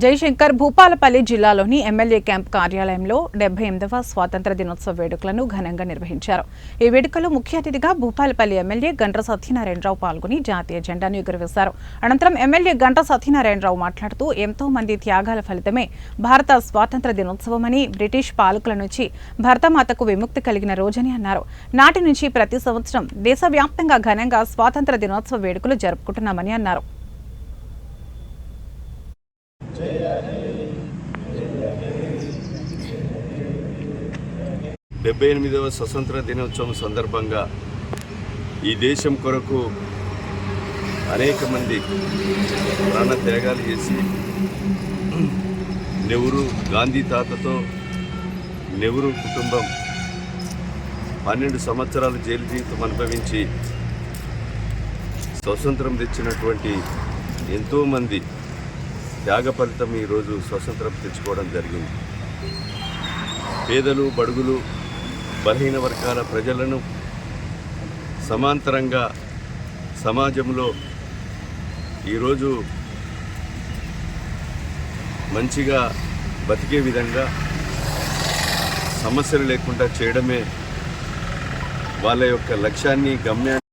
జయశంకర్ భూపాలపల్లి జిల్లాలోని MLA camp కార్యాలయంలో 78వ స్వాతంత్ర దినోత్సవ వేడుకలను ఘనంగా నిర్వహించారు. ఈ వేడుకలో ముఖ్య అతిథిగా భూపాలపల్లి ఎమ్మెల్యే గంట్ర సత్యనారాయణరావు పాల్గొని జాతీయ జెండాను ఎగురవేశారు. అనంతరం ఎమ్మెల్యే గంట్ర సత్యనారాయణరావు మాట్లాడుతూ ఎంతో మంది త్యాగాల ఫలితమే భారత స్వాతంత్ర దినోత్సవమని, బ్రిటిష్ పాలకుల నుంచి భరతమాతకు విముక్తి కలిగిన రోజని అన్నారు. నాటి నుంచి ప్రతి సంవత్సరం దేశవ్యాప్తంగా ఘనంగా స్వాతంత్ర దినోత్సవ వేడుకలు జరుపుకుంటున్నామని అన్నారు. 78వ స్వతంత్ర దినోత్సవం సందర్భంగా ఈ దేశం కొరకు అనేక మంది ప్రాణ త్యాగాలు చేసి నెహ్రూ గాంధీ తాతతో నెహ్రూ కుటుంబం 12 సంవత్సరాలు జైలు జీవితం అనుభవించి స్వతంత్రం తెచ్చినటువంటి ఎంతోమంది త్యాగ ఫలితం ఈరోజు స్వతంత్రం తెచ్చుకోవడం జరిగింది. పేదలు, బడుగులు, బలహీన వర్గాల ప్రజలను సమాంతరంగా సమాజంలో ఈరోజు మంచిగా బతికే విధంగా సమస్యలు లేకుండా చేయడమే వాళ్ళ యొక్క లక్ష్యాన్ని, గమ్యాన్ని